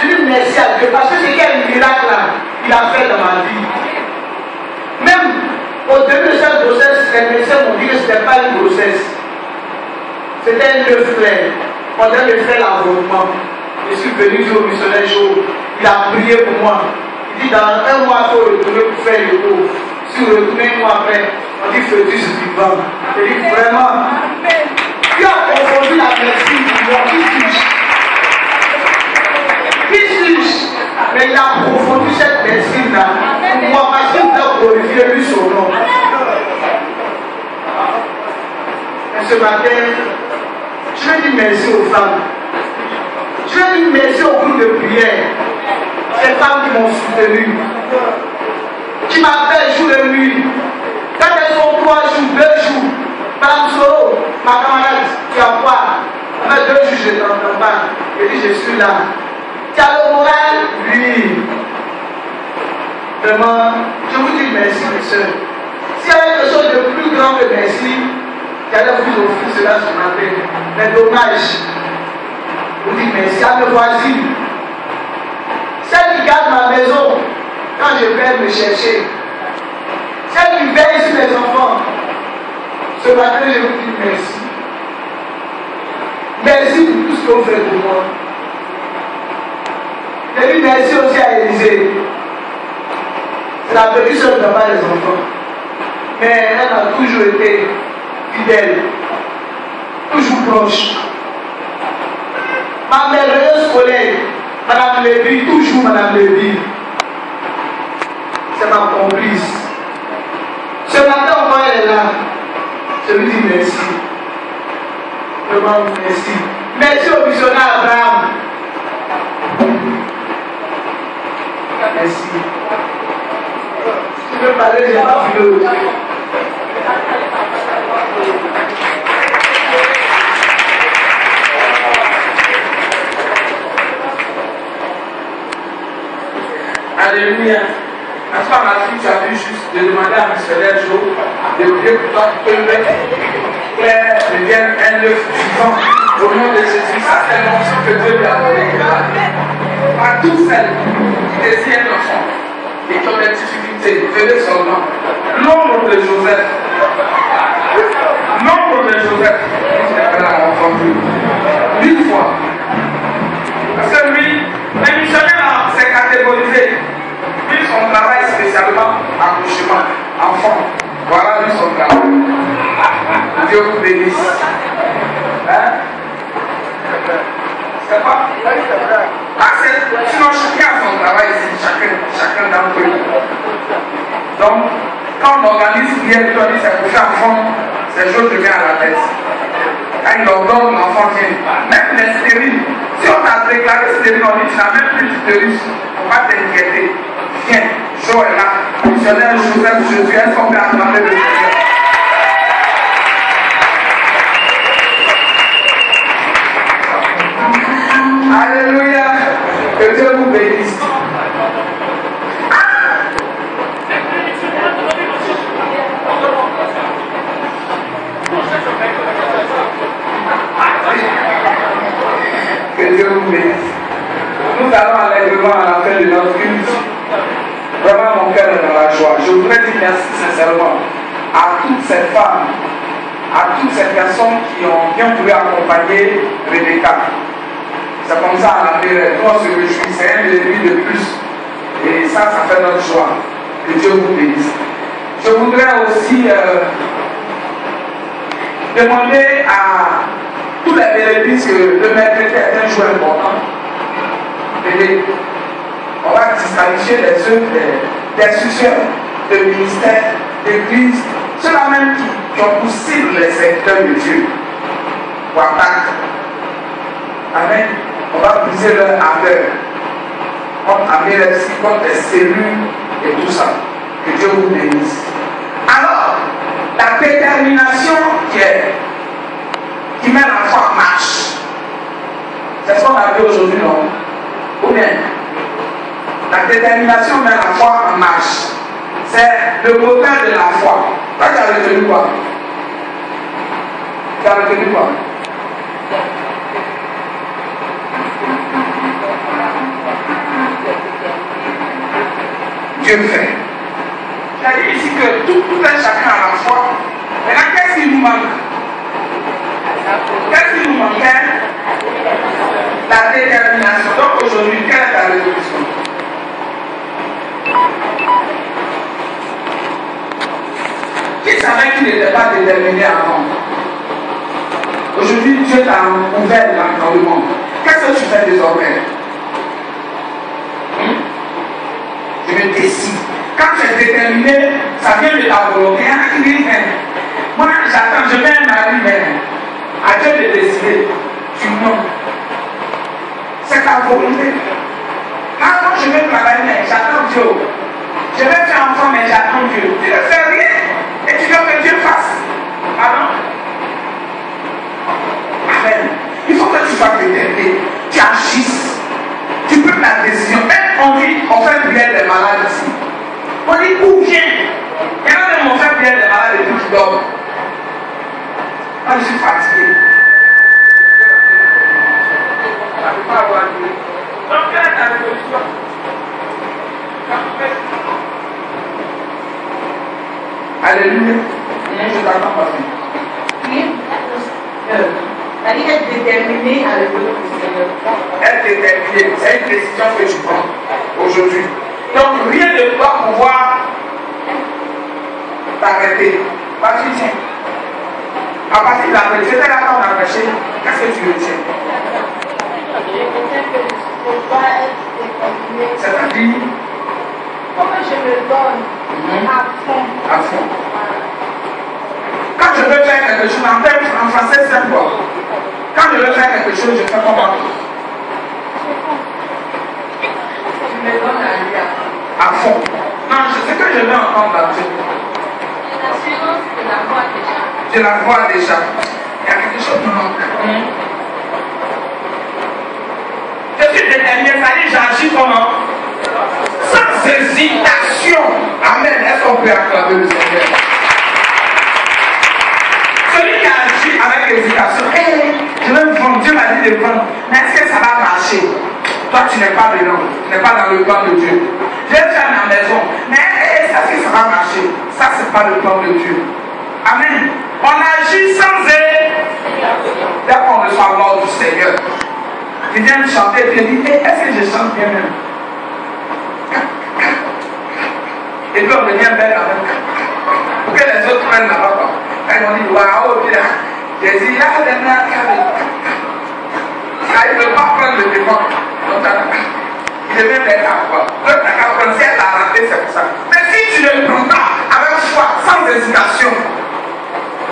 Je dis merci à Dieu parce que c'est quel miracle là il a fait dans ma vie. Même au début de cette grossesse, les médecins m'ont dit que ce n'était pas une grossesse. C'était un œuf clair. On devait faire l'avortement. Je suis venu au missionnaire chaud. Il a prié pour moi. Il dit dans un mois, il faut retourner pour faire le cours. Si vous retournez un mois après, on dit fœtus vivant. Je dis vraiment, Dieu a confondu la médecine. Qui suis-je? Mais il a confondu cette médecine-là. Moi, parce qu'il veut glorifier lui son nom. Et ce matin, je vais dire merci aux femmes. Je vais dire merci au groupe de prière. Ces femmes qui m'ont soutenu, qui m'appellent jour et nuit. Quand elles sont 3 jours, 2 jours, Madame Soro, ma camarade, tu as quoi? On a 2 jours, je ne t'entends pas. Je dis, je suis là. Tu as le moral? Oui. Vraiment, je vous dis merci, mes soeurs. S'il y avait quelque chose de plus grand que merci, j'allais vous offrir cela ce matin. Mais dommage. Je vous dis merci à mes voisines. Celles qui gardent ma maison quand je vais me chercher. Celles qui veillent sur les enfants. Ce matin, je vous dis merci. Merci pour tout ce que vous faites pour moi. Je dis merci aussi à Élisée. C'est la petite soeur qui n'a pas les enfants. Mais elle a toujours été fidèle. Toujours proche. Ma merveilleuse collègue, Madame Lévy, toujours Madame Lévy. C'est ma complice. Ce matin, encore elle est là. Je lui dis merci. Vraiment merci. Merci au missionnaire Abraham. Merci. Si tu veux parler, je n'ai pas vu l'autre. Alléluia. N'est-ce pas, ma fille, tu as vu juste de demander à missionnaire Joe de prier pour toi que le Claire devienne un œuf vivant. Au nom de Jésus, ça fait l'onction que Dieu lui a donné. À toutes celles qui désirent un enfant et qui ont des difficultés, venez seulement. L'ombre de Joseph. L'ombre de Joseph. Elle a entendu 8 fois. Parce que lui, le missionnaire s'est catégorisé. Lui, son travail spécialement accouchement, enfant. Voilà lui son travail. Dieu vous bénisse. Hein? C'est pas? Parce que sinon chacun a son travail ici, chacun d'entre eux. Donc, quand on organise prière, on dit c'est pour faire enfant, c'est chose qui vient à la tête. Quand il leur donne, l'enfant vient. Même les stériles, si on t'a déclaré stérile, on dit tu n'as même plus d'utérus, il ne faut pas t'inquiéter. Viens, Joe est là. Missionnaire Joseph, Jésus, elles sont bien acclamées de Seigneur. Alléluia. Que Dieu vous bénisse. Que Dieu vous bénisse. Nous allons allègrement à la fin de notre culte. Vraiment, mon cœur est dans la joie. Je voudrais dire merci sincèrement à toutes ces femmes, à toutes ces personnes qui ont bien voulu accompagner Rebecca. C'est comme ça à la paix. Nous, on se réjouit. C'est un début de plus. Et ça fait notre joie. Que Dieu vous bénisse. Je voudrais aussi demander à tous les bénéfices que le mercredi est un jour important. Et on va disqualifier les œuvres des suceurs de ministères, d'église, ceux-là même qui ont pour cible les secteurs de Dieu. Ou attaque. Amen. On va briser leur ardeur. Contre Amérexie, contre les cellules et tout ça. Que Dieu vous bénisse. Alors, la détermination qui met la foi en marche. C'est ce qu'on a vu aujourd'hui, non? Ou bien, la détermination met la foi en marche. C'est le moteur de la foi. Toi, tu as retenu quoi? Tu as retenu quoi? Dieu fait. J'ai dit ici que tout un chacun à la fois. Maintenant, qu'est-ce qui nous manque? Qu'est-ce qui nous manquait? La détermination. Donc aujourd'hui, quelle est ta résolution? Qui savait qu'il n'était pas déterminé avant? Aujourd'hui, Dieu t'a ouvert dans le monde. Qu'est-ce que tu fais désormais? Je me décide. Quand tu es déterminé, ça vient de ta volonté. Moi, j'attends, je mets un mari, mais à Dieu de décider. Tu non. C'est ta volonté. Ah non, je vais travailler, mais j'attends Dieu. Je vais faire enfant, mais j'attends Dieu. Tu ne fais rien et tu veux que Dieu fasse. Pardon? Amen. Il faut que tu sois déterminé. Tu agisses. Tu peux prendre la décision. Même on fait prier des malades ici. On dit où vient. Il y en a même on fait prier des malades et puis qui dorment. Moi je suis fatigué. Ça ne peut pas avoir Dieu. Donc quelle est ta résolution? Alléluia. Je t'attends pas. Oui. C'est-à-dire être déterminé à l'école du Seigneur. Être déterminé, c'est une décision que tu prends aujourd'hui. Donc rien ne doit pouvoir t'arrêter. Vas-y, tiens. À partir de la prêche, c'était là quand on a prêché, qu'est-ce que tu retiens? C'est-à-dire? Comment je me donne à fond. À fond. Quand je veux faire quelque chose, en français c'est quoi? Quand je veux faire quelque chose, je fais comment? Je me donne à lui à fond. Non, je sais que je vais entendre là Dieu. L'assurance de la voix déjà. Je la vois déjà. Il y a quelque chose qui manque. Je suis déterminé, ça dit j'agis comment? Sans hésitation. Amen. Est-ce qu'on peut acclamer le Seigneur? Celui qui agit avec hésitation, je vais me vendre, Dieu m'a dit de vendre, mais est-ce que ça va marcher? Toi, tu n'es pas dedans, tu n'es pas dans le plan de Dieu. Je vais faire ma maison, mais est-ce que ça va marcher? Ça, ce n'est pas le plan de Dieu. Amen. On agit sans dès qu'on reçoit l'ordre du Seigneur. Il vient de chanter et puis il dit, est-ce que je chante bien même? Et puis on devient belle avec. Pour que les autres prennent la robe. Quand on dit, waouh, Jésus, il y a des mains il ne veut pas prendre le démon. Il devient belle à quoi? Donc, tu as prendre, si elle a raté, c'est pour ça. Mais si tu ne prends pas avec foi, sans hésitation,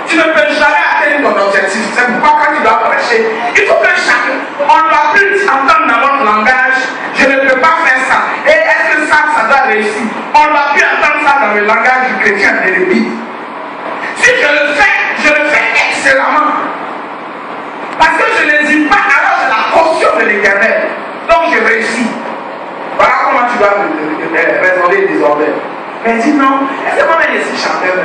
tu ne peux jamais atteindre ton objectif. C'est pourquoi quand tu dois prêcher, il faut que chacun, on doit plus entendre dans notre langage, je ne peux pas faire ça. Et est-ce que ça doit réussir? On doit plus entendre ça dans le langage du chrétien de l'église. Si je le fais excellemment. Parce que je n'hésite pas, alors j'ai la caution de l'Éternel. Donc je réussis. Voilà comment tu dois résoudre les désordres. Mais dis non, est-ce que moi-même je suis chanteur?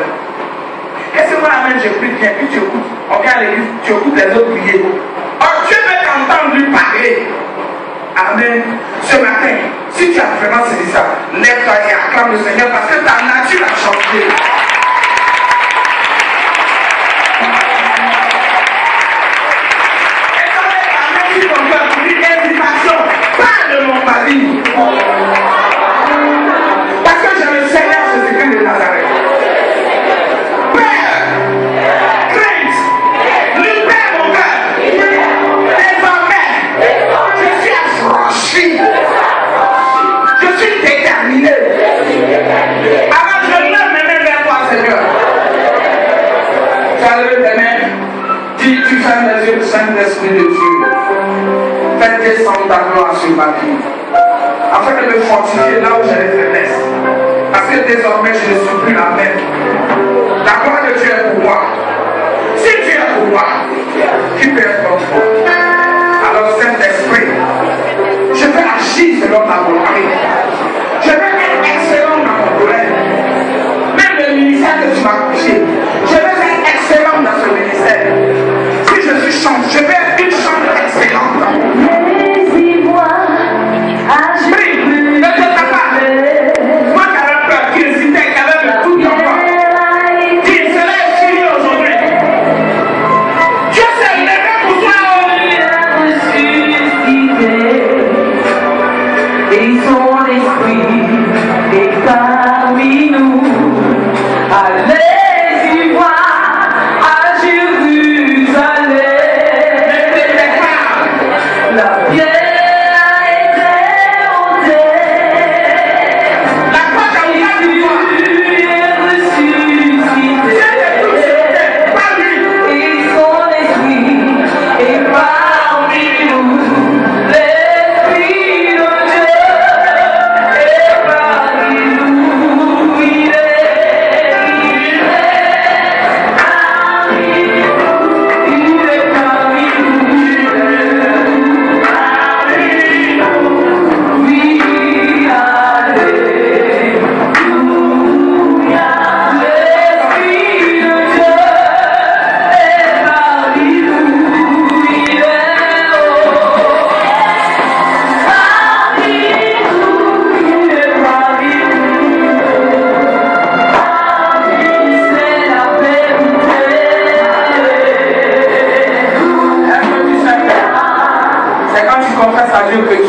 Est-ce que moi-même je prie bien, puis tu écoutes, on vient à l'église, tu écoutes les autres prier. Or Dieu veut t'entendre lui parler. Amen. Ce matin, si tu as vraiment saisi ça, lève-toi et acclame le Seigneur parce que ta nature a changé. Pas de mon mari. Parce que j'ai le Seigneur Jésus-Christ de Nazareth. Père, crainte, libère mon cœur. Désormais, je suis affranchi. Je suis déterminé. Alors je lève mes mains vers toi, Seigneur. Tu as levé tes mains. Dis, tu fermes les yeux, Saint-Esprit de Dieu. Faites descendre ta gloire sur ma vie, afin de me fortifier là où j'ai les faiblesses. Parce que désormais, je ne suis plus la même. La gloire de Dieu est pour moi. Si Dieu est pour moi, qui peut être contre moi? Alors, Saint-Esprit, je vais agir selon ta volonté. Je vais être excellent dans mon domaine. Même le ministère que tu m'as confié, je vais être excellent dans ce ministère. Si je suis chanteur, je vais être une chanteuse excellente dans mon domaine. Prie, ne te tape pas. Moi,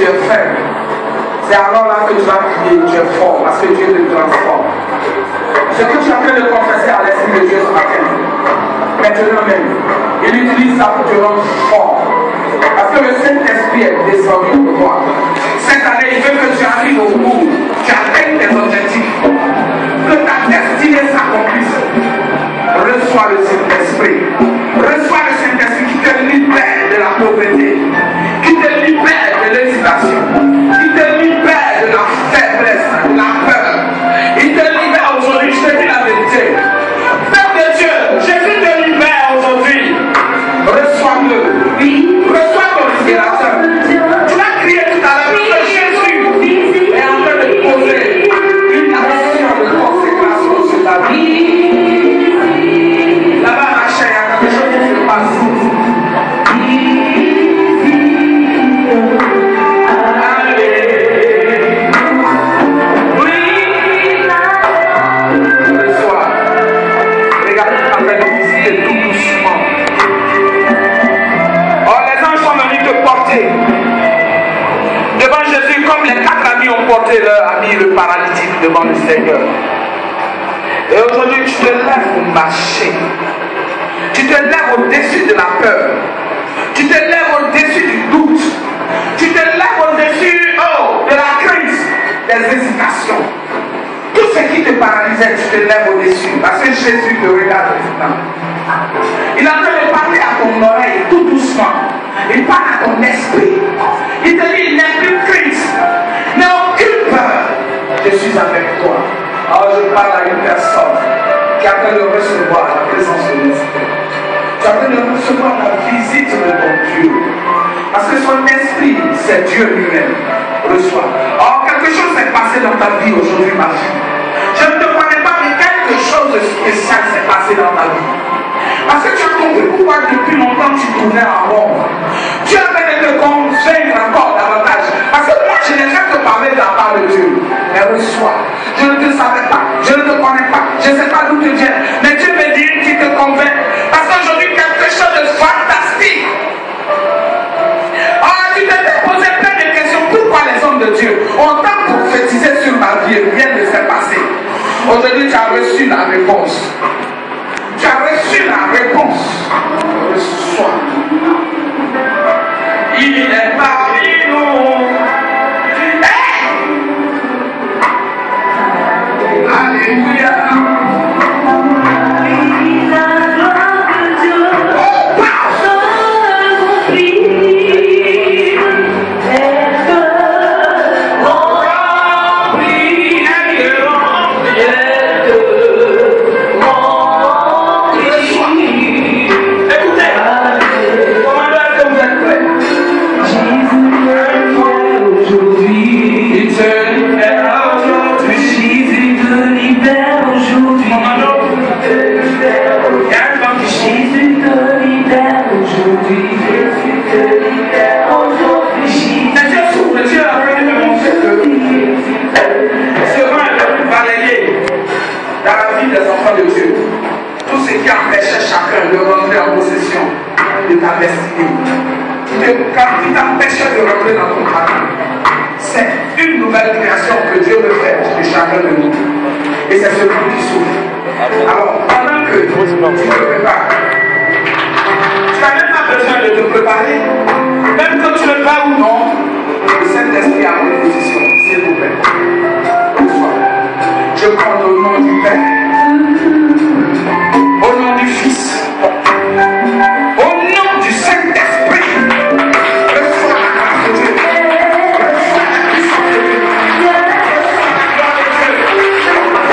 es faible, c'est alors là que tu vas crier, tu es fort, parce que Dieu te transforme. Ce que tu es en train de confesser à l'Esprit de Dieu ce matin, maintenant même, il utilise ça pour te rendre fort. Parce que le Saint-Esprit est descendu pour toi. Cette année, il veut que tu arrives au bout, tu atteignes tes objectifs, que ta destinée s'accomplisse. Reçois le Saint-Esprit. Reçois le Saint-Esprit qui te libère de la pauvreté, qui te libère de l'hésitation, qui te libère de la faiblesse, de la peur. Il te libère aujourd'hui, je te dis la vérité. Peuple de Dieu, Jésus te libère aujourd'hui. Reçois-le. Reçois ton libérateur. Tu vas crier tout à l'heure que Jésus est en train de poser une action de consécration sur ta vie. Là-bas, ma chère, il y a quelque chose qui se passe. Devant Jésus, comme les 4 amis ont porté leur ami le paralytique devant le Seigneur. Et aujourd'hui, tu te lèves pour marcher. Tu te lèves au-dessus de la peur. Tu te lèves au-dessus du doute. Tu te lèves au-dessus de la crainte, des hésitations. Tout ce qui te paralysait, tu te lèves au-dessus. Parce que Jésus te regarde maintenant. Il est en train de parler à ton oreille tout doucement. Il parle à ton esprit. Il te dit, il n'est plus crainte. N'aie aucune peur. Je suis avec toi. Alors je parle à une personne qui est en train de recevoir la présence de l'esprit. Tu es en train de recevoir la visite de ton Dieu. Parce que son esprit, c'est Dieu lui-même. Reçois. Or, quelque chose s'est passé dans ta vie aujourd'hui, ma fille. Je ne te connais pas, mais quelque chose de spécial s'est passé dans ta vie. Parce que tu as compris pourquoi depuis longtemps tu tournais en rond. Tu es en train de te convaincre encore davantage. Parce que moi, je n'ai jamais parlé de la part de Dieu. Mais reçois. Je ne te savais pas. Je ne te connais pas. Je ne sais pas d'où tu viens. Mais Dieu me dit qu'il te convainc. Parce qu'aujourd'hui, quelque chose de fantastique. Tu t'es posé plein de questions. Pourquoi les hommes de Dieu ont tant prophétisé sur ma vie et rien ne s'est passé? Aujourd'hui, tu as reçu la réponse. Tu as reçu la réponse. Reçois. Il est parmi nous. Alléluia. De rentrer en possession de ta destinée, qui t'empêchait de rentrer dans ton travail. C'est une nouvelle création que Dieu veut faire de chacun de nous. Et c'est ce qui s'ouvre. Alors, pendant que tu te prépares, tu n'as même pas besoin de te préparer. Même quand tu le vas ou non, le Saint-Esprit a une position. S'il vous plaît. Je prends au nom du Père, au nom du Fils, au nom du Saint-Esprit. Reçois la grâce de Dieu. Reçois la puissance de Dieu. Reçois la gloire de Dieu.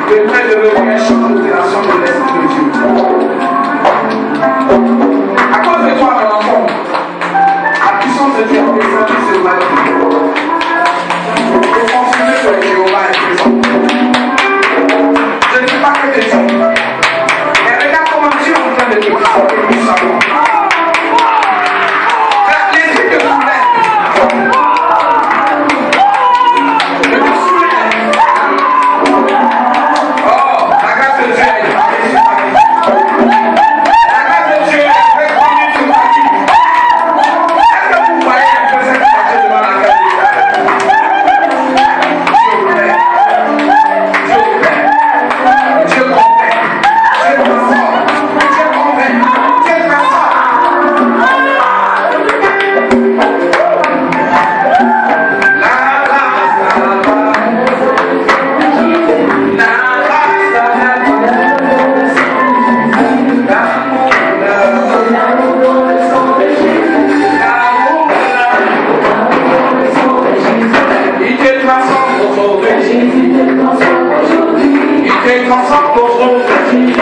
devrait devenir sur l'opération de l'Esprit de Dieu. À cause de toi, mon enfant, la puissance de Dieu est descendue sur ma vie. Pour confirmer que Jéhovah est présent. Je ne sais pas que te dire. Mais regarde comment Dieu est en train de te présenter tout simplement. L'esprit te soulève. Aujourd'hui.